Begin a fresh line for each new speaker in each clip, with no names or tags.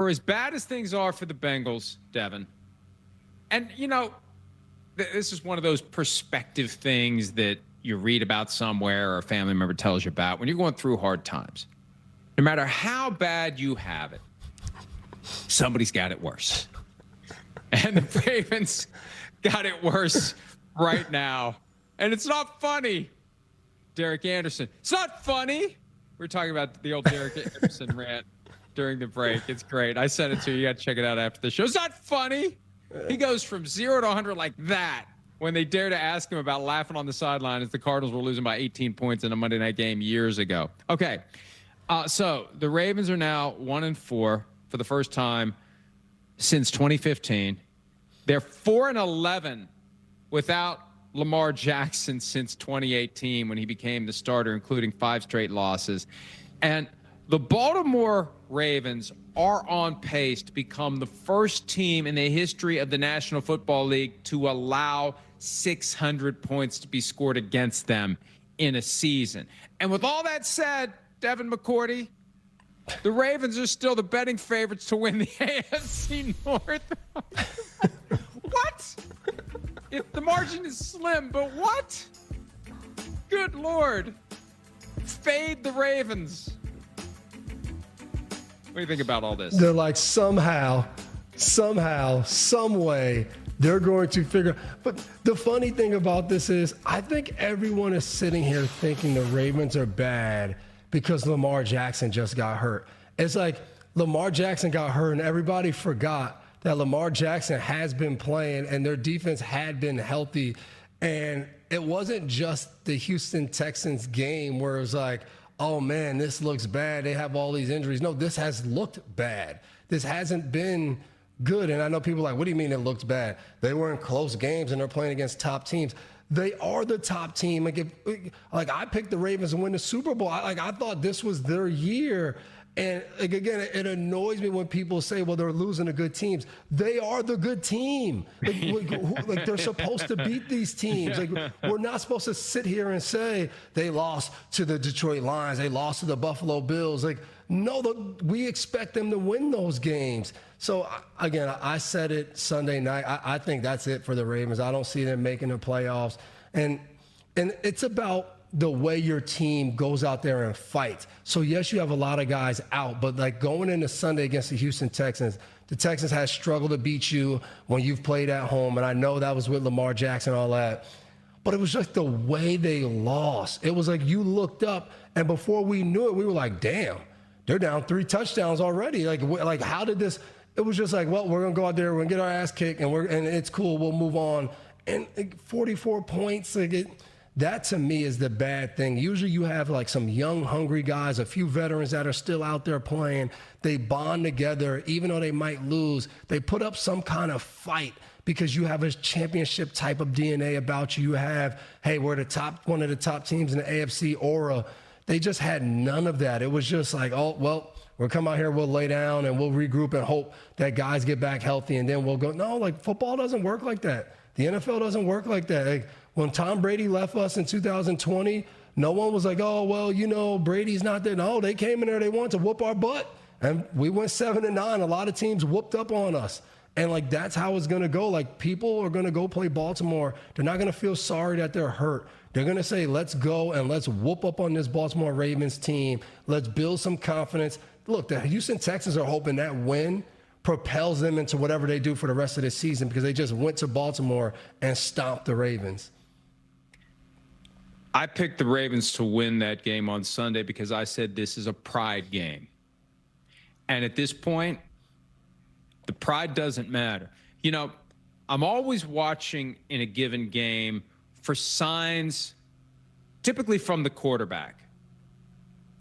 For as bad as things are for the Bengals, Devin, and, this is one of those perspective things that you read about somewhere or a family member tells you about when you're going through hard times. No matter how bad you have it, somebody's got it worse. And the Ravens got it worse right now. And it's not funny, Derek Anderson. It's not funny. We're talking about the old Derek Anderson rant during the break. It's great. I sent it to you. You got to check it out after the show. It's not funny. He goes from 0 to 100 like that when they dare to ask him about laughing on the sideline as the Cardinals were losing by 18 points in a Monday night game years ago. Okay. So the Ravens are now 1-4 for the first time since 2015. They're 4-11 without Lamar Jackson since 2018 when he became the starter, including 5 straight losses. And the Baltimore Ravens are on pace to become the first team in the history of the National Football League to allow 600 points to be scored against them in a season. And with all that said, Devin McCourty, the Ravens are still the betting favorites to win the AFC North. What? If the margin is slim, but what? Good Lord. Fade the Ravens. What do you think about all this?
They're like somehow, some way, they're going to figure. But the funny thing about this is I think everyone is sitting here thinking the Ravens are bad because Lamar Jackson just got hurt. It's like Lamar Jackson got hurt and everybody forgot that Lamar Jackson has been playing and their defense had been healthy. And it wasn't just the Houston Texans game where it was like, oh man, this looks bad. They have all these injuries. No, this has looked bad. This hasn't been good. And I know people are like, what do you mean it looked bad? They were in close games and they're playing against top teams. They are the top team. Like I picked the Ravens to win the Super Bowl. I thought this was their year. And again, it annoys me when people say, well, they're losing to good teams. They are the good team. Like they're supposed to beat these teams. Like we're not supposed to sit here and say they lost to the Detroit Lions. They lost to the Buffalo Bills. Like, no, we expect them to win those games. So again, I said it Sunday night. I think that's it for the Ravens. I don't see them making the playoffs. And it's about the way your team goes out there and fights. So, yes, you have a lot of guys out, but like going into Sunday against the Houston Texans, the Texans has struggled to beat you when you've played at home, and I know that was with Lamar Jackson and all that, but it was just the way they lost. It was like you looked up, and before we knew it, we were like, damn, they're down 3 touchdowns already. Like how did this – it was just like, well, we're going to go out there, we're going to get our ass kicked, and it's cool, we'll move on. And 44 points, that to me is the bad thing. Usually you have like some young, hungry guys, a few veterans that are still out there playing. They bond together, even though they might lose. They put up some kind of fight because you have a championship type of DNA about you. You have, hey, we're one of the top teams in the AFC aura. They just had none of that. It was just like, oh, well, we'll come out here, we'll lay down, and we'll regroup and hope that guys get back healthy, and then we'll go. No, like football doesn't work like that. The NFL doesn't work like that. Like, when Tom Brady left us in 2020, no one was like, oh, well, Brady's not there. No, they came in there. They wanted to whoop our butt. And we went 7-9. A lot of teams whooped up on us. And, like, that's how it's going to go. Like, people are going to go play Baltimore. They're not going to feel sorry that they're hurt. They're going to say, let's go and let's whoop up on this Baltimore Ravens team. Let's build some confidence. Look, the Houston Texans are hoping that win propels them into whatever they do for the rest of the season because they just went to Baltimore and stomped the Ravens.
I picked the Ravens to win that game on Sunday because I said this is a pride game. And at this point, the pride doesn't matter. I'm always watching in a given game for signs, typically from the quarterback,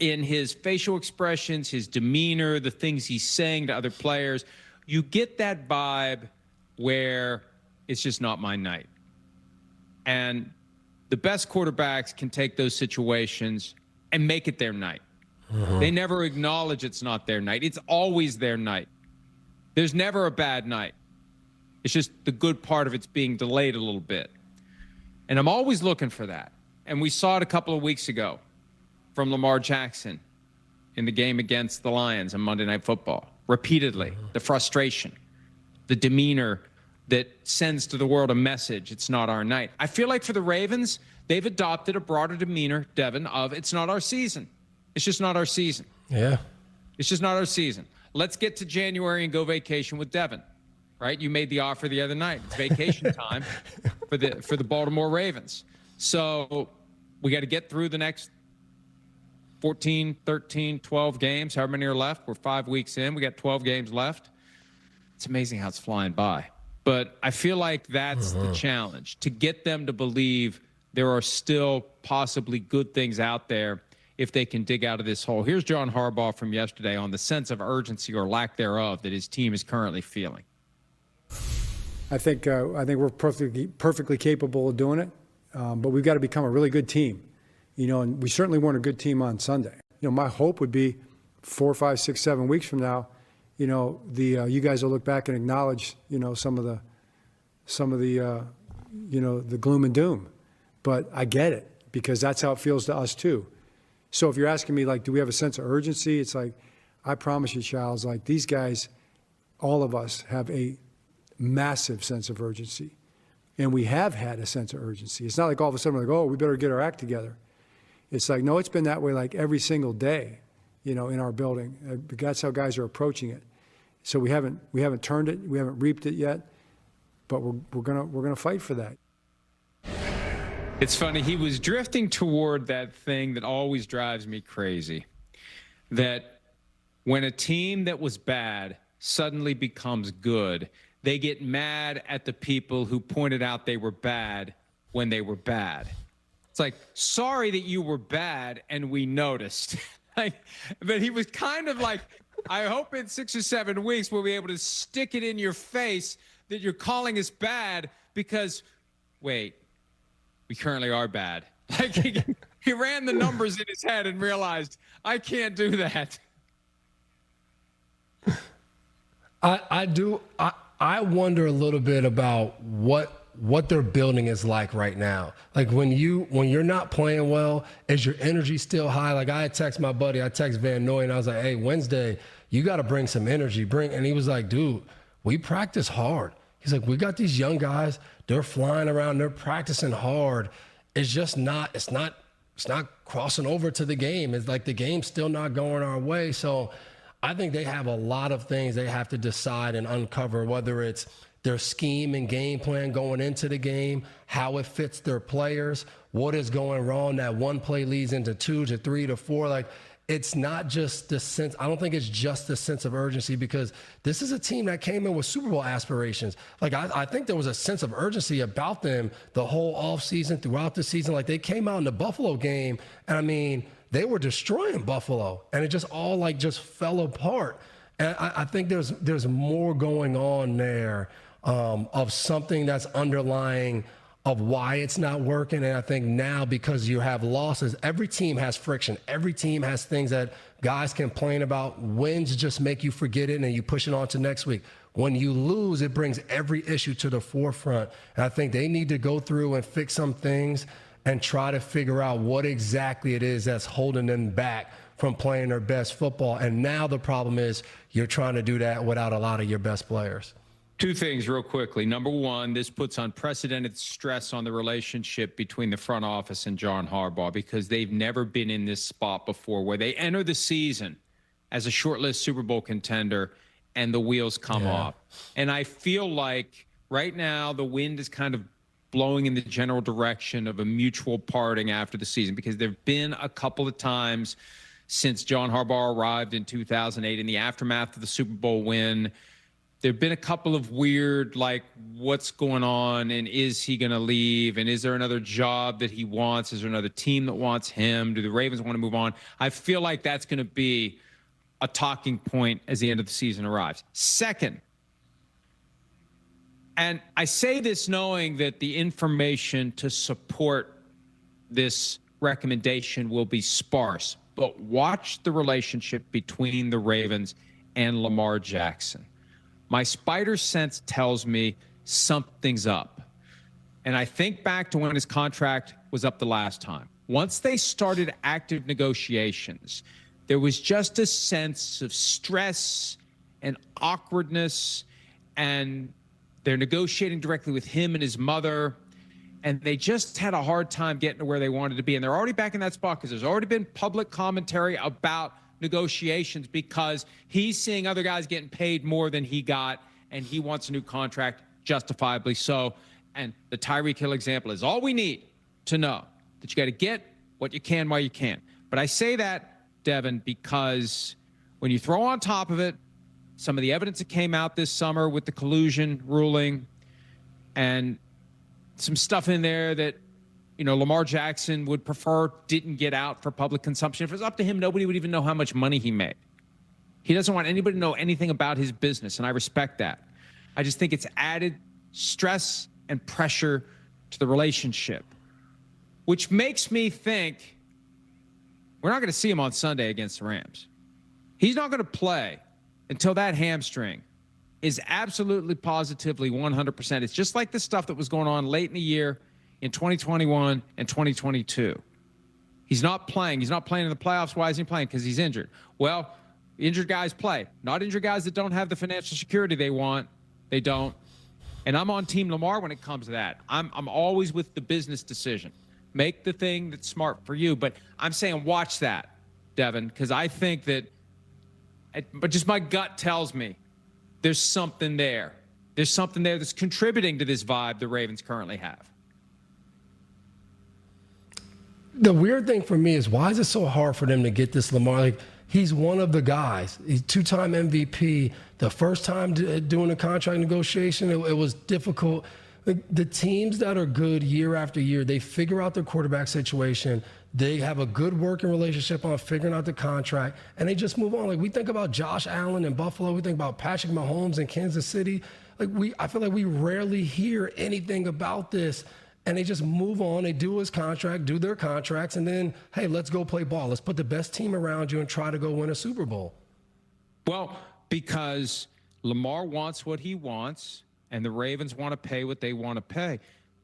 in his facial expressions, his demeanor, the things he's saying to other players. You get that vibe where it's just not my night. And the best quarterbacks can take those situations and make it their night. They never acknowledge it's not their night. It's always their night. There's never a bad night. It's just the good part of it's being delayed a little bit. And I'm always looking for that. And we saw it a couple of weeks ago from Lamar Jackson in the game against the Lions on Monday Night Football. repeatedly, the frustration, the demeanor that sends to the world a message, it's not our night. I feel like for the Ravens, they've adopted a broader demeanor, Devin, of it's not our season. It's just not our season.
Yeah.
It's just not our season. Let's get to January and go vacation with Devin, right? You made the offer the other night. It's vacation time for the Baltimore Ravens. So we got to get through the next 14, 13, 12 games, however many are left. We're 5 weeks in. We got 12 games left. It's amazing how it's flying by. But I feel like that's the challenge, to get them to believe there are still possibly good things out there if they can dig out of this hole. Here's John Harbaugh from yesterday on the sense of urgency or lack thereof that his team is currently feeling.
I think we're perfectly capable of doing it, but we've got to become a really good team. And we certainly weren't a good team on Sunday. My hope would be 4, 5, 6, 7 weeks from now, you guys will look back and acknowledge, some of the gloom and doom. But I get it, because that's how it feels to us too. So if you're asking me, do we have a sense of urgency? It's like, I promise you, Charles, these guys, all of us have a massive sense of urgency. And we have had a sense of urgency. It's not like all of a sudden we're like, oh, we better get our act together. It's like, no, it's been that way every single day, in our building. That's how guys are approaching it. So we haven't turned it, we haven't reaped it yet, but we're gonna fight for that.
It's funny, he was drifting toward that thing that always drives me crazy, that when a team that was bad suddenly becomes good, they get mad at the people who pointed out they were bad when they were bad. It's like, sorry that you were bad and we noticed. But he was kind of like, I hope in 6 or 7 weeks we'll be able to stick it in your face that you're calling us bad because, wait, we currently are bad. He ran the numbers in his head and realized, I can't do that.
I wonder a little bit about what their building is like right now. When you're not playing well, is your energy still high? I had text my buddy, I text Van Noy, and I was like, hey, Wednesday, you got to bring some energy. And he was like, dude, we practice hard. He's like, we got these young guys, they're flying around, they're practicing hard. It's just not, it's not crossing over to the game. It's like the game's still not going our way. So I think they have a lot of things they have to decide and uncover, whether it's their scheme and game plan going into the game, how it fits their players, what is going wrong. That one play leads into 2 to 3 to 4. It's not just the sense. I don't think it's just the sense of urgency, because this is a team that came in with Super Bowl aspirations. I think there was a sense of urgency about them the whole offseason, throughout the season. They came out in the Buffalo game, and they were destroying Buffalo, and it just all just fell apart. And I think there's more going on there of something that's underlying of why it's not working. And I think now, because you have losses, every team has friction. Every team has things that guys complain about. Wins just make you forget it and you push it on to next week. When you lose, it brings every issue to the forefront. And I think they need to go through and fix some things and try to figure out what exactly it is that's holding them back from playing their best football. And now the problem is you're trying to do that without a lot of your best players.
2 things real quickly. Number one, this puts unprecedented stress on the relationship between the front office and John Harbaugh, because they've never been in this spot before where they enter the season as a shortlist Super Bowl contender and the wheels come off. And I feel like right now the wind is kind of blowing in the general direction of a mutual parting after the season, because there have been a couple of times since John Harbaugh arrived in 2008 in the aftermath of the Super Bowl win. There have been a couple of weird, what's going on, and is he going to leave, and is there another job that he wants? Is there another team that wants him? Do the Ravens want to move on? I feel like that's going to be a talking point as the end of the season arrives. Second, and I say this knowing that the information to support this recommendation will be sparse, but watch the relationship between the Ravens and Lamar Jackson. My spider sense tells me something's up. And I think back to when his contract was up the last time. Once they started active negotiations, there was just a sense of stress and awkwardness, and they're negotiating directly with him and his mother, and they just had a hard time getting to where they wanted to be. And they're already back in that spot because there's already been public commentary about negotiations because he's seeing other guys getting paid more than he got, and he wants a new contract, justifiably so. And the Tyreek Hill example is all we need to know that you got to get what you can while you can. But I say that, Devin, because when you throw on top of it some of the evidence that came out this summer with the collusion ruling and some stuff in there that, you know, Lamar Jackson would prefer didn't get out for public consumption. If it was up to him, nobody would even know how much money he made. He doesn't want anybody to know anything about his business, and I respect that. I just think it's added stress and pressure to the relationship, which makes me think we're not going to see him on Sunday against the Rams. He's not going to play until that hamstring is absolutely, positively 100%. It's just like the stuff that was going on late in the year in 2021 and 2022. He's not playing. He's not playing in the playoffs. Why isn't he playing? Because he's injured. Well, injured guys play. Not injured guys that don't have the financial security they want. They don't. And I'm on Team Lamar when it comes to that. I'm always with the business decision. Make the thing that's smart for you. But I'm saying watch that, Devin, because I think that, but just my gut tells me there's something there. There's something there that's contributing to this vibe the Ravens currently have.
The weird thing for me is, why is it so hard for them to get this Lamar? Like, he's one of the guys. He's two-time MVP. The first time doing a contract negotiation, it was difficult. The teams that are good year after year, they figure out their quarterback situation. They have a good working relationship on figuring out the contract, and they just move on. Like, we think about Josh Allen in Buffalo. We think about Patrick Mahomes in Kansas City. I feel like we rarely hear anything about this, and they just move on. They do his contract, do their contracts, and then, hey, let's go play ball. Let's put the best team around you and try to go win a Super Bowl.
Well, because Lamar wants what he wants, and the Ravens want to pay what they want to pay.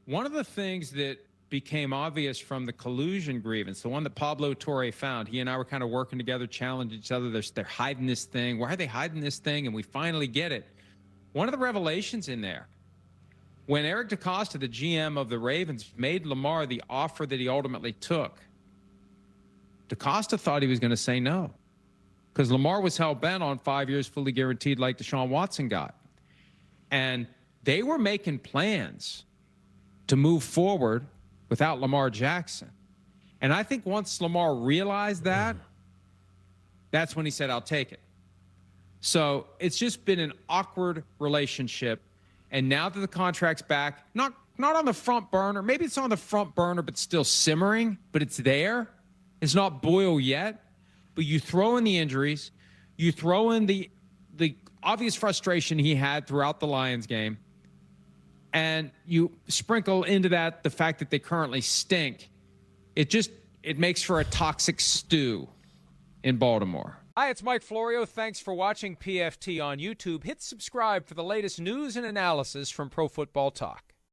One of the things that became obvious from the collusion grievance, the one that Pablo Torre found, he and I were kind of working together, challenging each other. They're hiding this thing. Why are they hiding this thing? And we finally get it. One of the revelations in there, when Eric DeCosta, the GM of the Ravens, made Lamar the offer that he ultimately took, DeCosta thought he was going to say no, because Lamar was hell-bent on 5 years fully guaranteed like Deshaun Watson got. And they were making plans to move forward without Lamar Jackson. And I think once Lamar realized that, that's when he said, I'll take it. So it's just been an awkward relationship. And now that the contract's back, not on the front burner, maybe it's on the front burner, but still simmering, but it's there. It's not boil yet. But you throw in the injuries, you throw in the obvious frustration he had throughout the Lions game, and you sprinkle into that the fact that they currently stink. It makes for a toxic stew in Baltimore. Hi, it's Mike Florio. Thanks for watching PFT on YouTube. Hit subscribe for the latest news and analysis from Pro Football Talk.